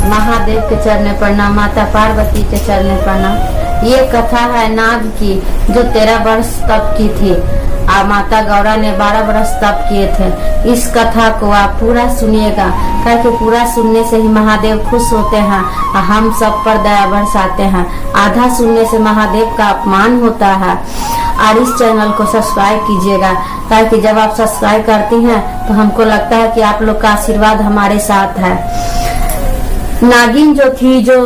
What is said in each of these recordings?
महादेव के चरणे प्रणाम, माता पार्वती के चरणे प्रणाम। ये कथा है नाग की जो 13 वर्ष तप की थी और माता गौरा ने 12 वर्ष तप किए थे। इस कथा को आप पूरा सुनिएगा, क्योंकि पूरा सुनने से ही महादेव खुश होते हैं और हम सब पर दया बरसाते हैं। आधा सुनने से महादेव का अपमान होता है। और इस चैनल को सब्सक्राइब कीजिएगा, ताकि जब आप सब्सक्राइब करती हैं तो हमको लगता है कि आप लोग का आशीर्वाद हमारे साथ है। नागिन जो थी, जो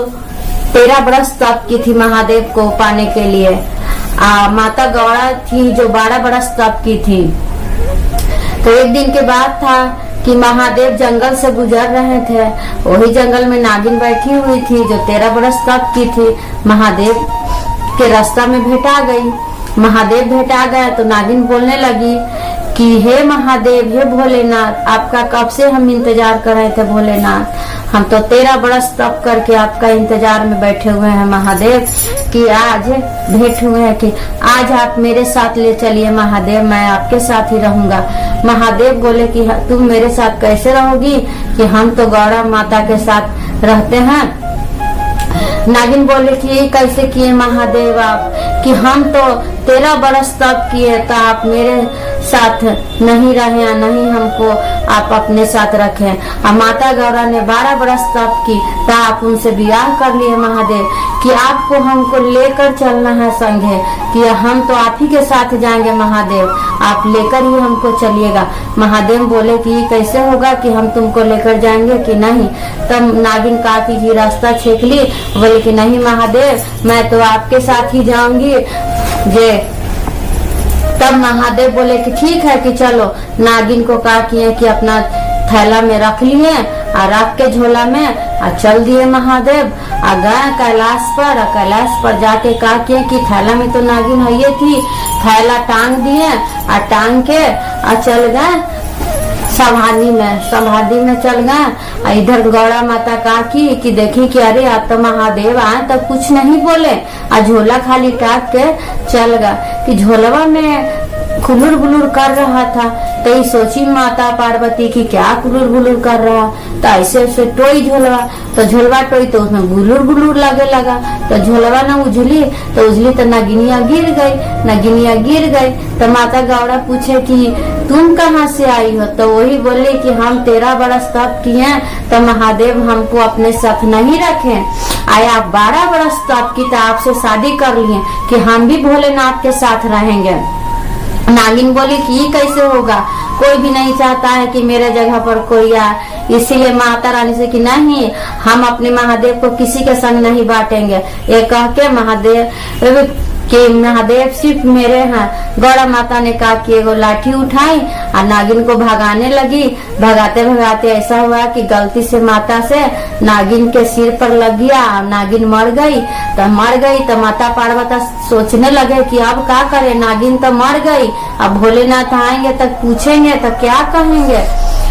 13 वर्ष तप की थी महादेव को पाने के लिए, माता गौरा थी जो 12 वर्ष तप की थी। तो एक दिन के बाद था कि महादेव जंगल से गुजर रहे थे। वही जंगल में नागिन बैठी हुई थी जो 13 वर्ष तप की थी। महादेव के रास्ता में भेटा गई। महादेव भेटा गया तो नागिन बोलने लगी कि हे महादेव, हे भोलेनाथ, आपका कब से हम इंतजार कर रहे थे भोलेनाथ। हम तो 13 वर्ष तप करके आपका इंतजार में बैठे हुए हैं महादेव, कि आज भेंट हुए हैं कि आज आप मेरे साथ ले चलिए महादेव, मैं आपके साथ ही रहूंगा। महादेव बोले कि तुम मेरे साथ कैसे रहोगी, कि हम तो गौरा माता के साथ रहते हैं। नागिन बोले कि कैसे किए महादेव आप, कि हम तो 13 वर्ष तप किए तो आप मेरे साथ नहीं रहे या नहीं हमको आप अपने साथ रखें। और माता गौरा ने 12 वर्ष तप की तो आप उनसे विवाह कर लिए महादेव, कि आपको हमको लेकर चलना है संगे, कि हम तो आप ही के साथ जाएंगे महादेव, आप लेकर ही हमको चलिएगा। महादेव बोले कि कैसे होगा कि हम तुमको लेकर जाएंगे कि नहीं। तब नागिन काकी की रास्ता छेक ली, बोले कि नहीं महादेव, मैं तो आपके साथ ही जाऊंगी जे। तब महादेव बोले कि ठीक है कि चलो। नागिन को कहा किए कि अपना थैला में रख लिए और रख के झोला में और चल दिए महादेव। और गए कैलाश पर, और कैलाश पर जाके कहा किए कि थैला में तो नागिन है ये थी, थैला टांग दिए और टांग के और चल गए समाधि में चल गए। इधर गौरा माता कहा कि देखी कि अरे आप तो महादेव आए तब कुछ नहीं बोले, और झोला खाली टाक के चल गया। कि झोलवा में खुलुर बुलुर कर रहा था। तो ये सोची माता पार्वती की क्या खुलुर बुलुर कर रहा, तो ऐसे टोई झोलवा, तो झोलवा टोई तो उसमें बुलुर बुलुर लगे लगा। तो झोलवा न उझली तो नगिनिया गिर गई। तो माता गौरा पूछे कि तुम कहाँ से आई हो। तो वही बोले कि हम 13 वर्ष तप किए तो महादेव हमको अपने साथ नहीं रखे। आया आप 12 वर्ष तप की तो आपसे शादी कर लिए कि हम भी भोलेनाथ के साथ रहेंगे। नागिन बोली कि ये कैसे होगा, कोई भी नहीं चाहता है कि मेरे जगह पर कोई आए। इसीलिए माता रानी से कि नहीं, हम अपने महादेव को किसी के संग नहीं बांटेंगे। ये कह के महादेव सिर्फ मेरे हैं। गौरा माता ने कहा कि एगो लाठी उठाई और नागिन को भगाने लगी। भगाते भगाते ऐसा हुआ कि गलती से माता से नागिन के सिर पर लग गया और नागिन मर गई। तो माता पार्वती सोचने लगे कि अब क्या करे, नागिन तो मर गई, अब भोलेनाथ आएंगे तो पूछेंगे तो क्या कहेंगे।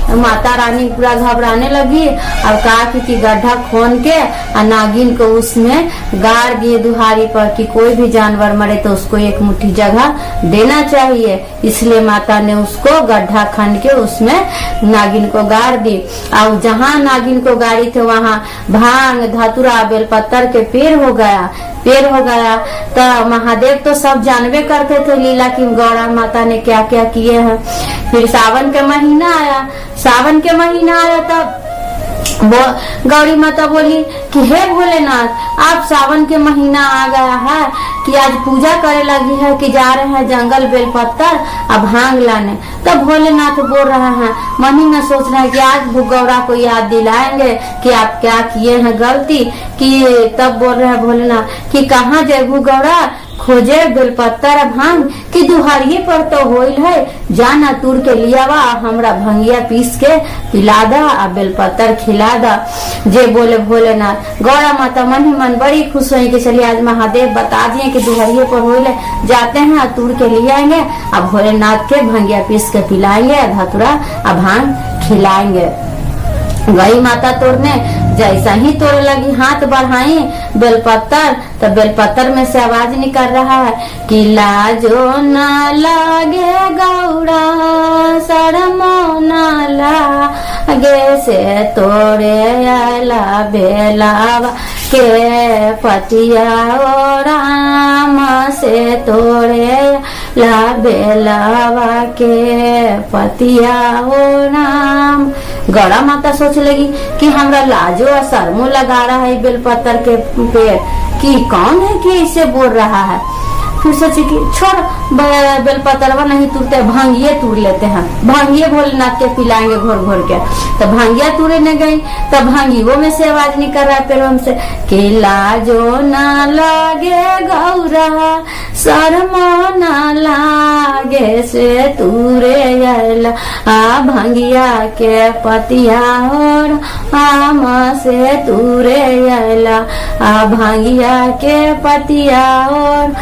माता रानी पूरा घबराने लगी और कहा कि गड्ढा खोन के नागिन को उसमें गाड़ दिए दुहारी पर, कि कोई भी जानवर मरे तो उसको एक मुट्ठी जगह देना चाहिए। इसलिए माता ने उसको गड्ढा खन के उसमें नागिन को गाड़ दी। और जहाँ नागिन को गाड़ी थे वहाँ भांग धतुरा बेलपत्तर के पेड़ हो गया। तो महादेव तो सब जानवे करते थे लीला की गौरा माता ने क्या क्या किए हैं। फिर सावन के महीना आया तब गौरी माता बोली कि हे भोलेनाथ, आप सावन के महीना आ गया है कि आज पूजा करे लगी है कि जा रहे हैं जंगल बेलपत्तर अब भांग लाने। तब भोलेनाथ बोल रहे हैं, मन ही में सोच रहे हैं कि आज गौरा को याद दिलाएंगे कि आप क्या किए हैं गलती कि। तब बोल रहे हैं भोलेनाथ कि कहाँ जेबू गौरा, खोजे बेलपत्तर भांग कि दुहारिये पर तो होइल है, जाना तूर के लियावा हमरा भंगिया पीस के पिला दा और बेलपत्तर खिला दा। जे बोले भोलेनाथ। गौरा माता मन ही मन बड़ी खुश हुई कि चलिए आज महादेव बता दिए कि दुहारिये पर होइल है, जाते हैं तूर के लिए आएंगे और भोलेनाथ के भंगिया पीस के पिलाएंगे, धतुरा और भांग खिलाएंगे। गई माता तोड़ने, जैसा ही तोड़ने लगी हाथ बढ़ाई बेलपत्तर, तो बेलपत्तर में से आवाज निकल रहा है कि लाजो न लागे गौरा, शर्मो न लागे से तोड़े ला बेलावा के पतिया ओ राम से तोड़े ला बेलावा के पतिया ओ राम। गौड़ा माता सोच लगी कि हमरा लाजो और शर्मो लगा रहा है बेलपत्र के पेड़, कि कौन है कि इसे बोल रहा है। फिर सोची कि छोड़ बेलपतरवा नहीं तोड़ते, भांगिए तोड़ लेते हैं, भांगिए भोलेनाथ के पिलाएंगे घोर घोर के। तो भांगिया तोड़ने गई, तब भांगियों में से आवाज निकल रहा है पेड़ों से कि लाजो ना लागे गौरा शर्मो ना लागे से तूरे आयला आ भांगिया के पतिया और आम से तूरे आयला आ भांगिया के पतिया और।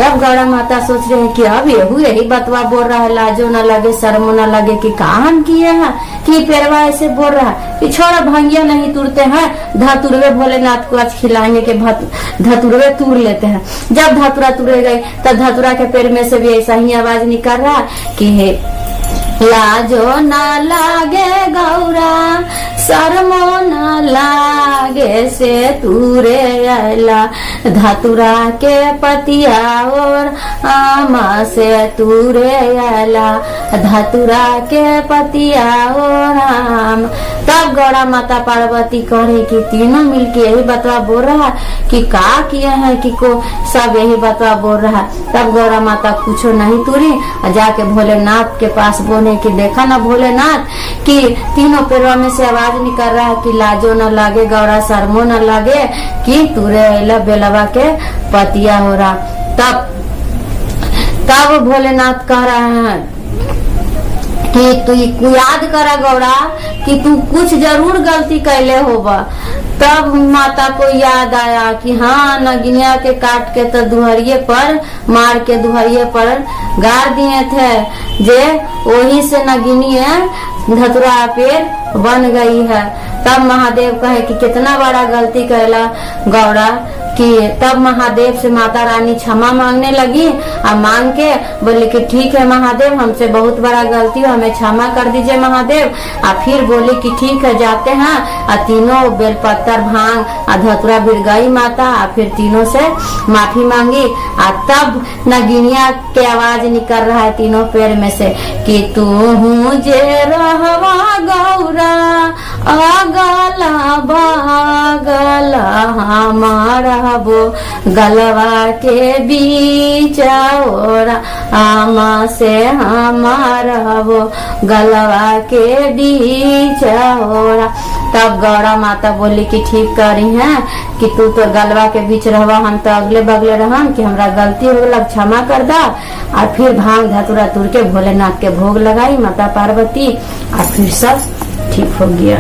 अब गौड़ा माता सोच रहे हैं कि अब यही बतवा बोल रहा है, लाजो न लगे शर्मो न लगे कि काम किए हैं कि पेड़वा ऐसे बोल रहा है कि छोड़ा भांगिया नहीं तुरते हैं, धतुरवे भोलेनाथ को आज खिलाएंगे के धतुरवे तूर लेते हैं। जब धतुरा तुरे गई तब धतुरा के पेड़ में से भी ऐसा ही आवाज निकल रहा कि लाजो ना लागे गौरा शर्मो ना लागे से तूरे आयला धतुरा के पतिया और आमा से तूरे आयला धतुरा के पतिया और आम। तब गौड़ा माता पार्वती कह रही कि तीनों मिलके यही बतवा बोल रहा कि का किए हैं कि को सब यही बतवा बोल रहा। तब गौड़ा माता कुछ नहीं तुरी, जाके भोलेनाथ के पास बोले कि देखा ना भोलेनाथ कि तीनों पेड़ों में से आवाज निकल रहा है कि लाजो न लागे गौरा शर्मो न लागे कि तुरे अला बेलवा के पतिया हो रहा। तब भोलेनाथ कह रहा है कि तू याद करा गौड़ा कि तू कुछ जरूर गलती कैले होगा। तब माता को याद आया कि हाँ नगिनिया के काट के तो दुहरिये पर मार के दुहरिये पर गाड़ दिए थे, जे वही से नगिनिया धतुरा पेड़ बन गई है। तब महादेव कहे कि कितना बड़ा गलती कैला गौड़ा कि तब महादेव से माता रानी क्षमा मांगने लगी और मांग के बोले कि ठीक है महादेव हमसे बहुत बड़ा गलती हो, हमें क्षमा कर दीजिए महादेव। और फिर बोले कि ठीक है जाते हैं। और तीनों बेलपत्तर भांग और धतुरा भिड़ गई माता और फिर तीनों से माफी मांगी। और तब नगिनिया के आवाज निकल रहा है तीनों पेड़ में से कि तू जे रहवा गौरा अगला बगला हमारा वो गलवा के बीच और आमा से हमारा वो गलवा के बीच और। तब गौड़ा माता बोली कि ठीक करी है कि तू तो गलवा के बीच रहवा, हम तो अगले बगले रहम कि हमरा गलती हो गल क्षमा कर दा। और फिर भांग धतुरा तुर के भोलेनाथ के भोग लगाई माता पार्वती और फिर सब ठीक हो गया।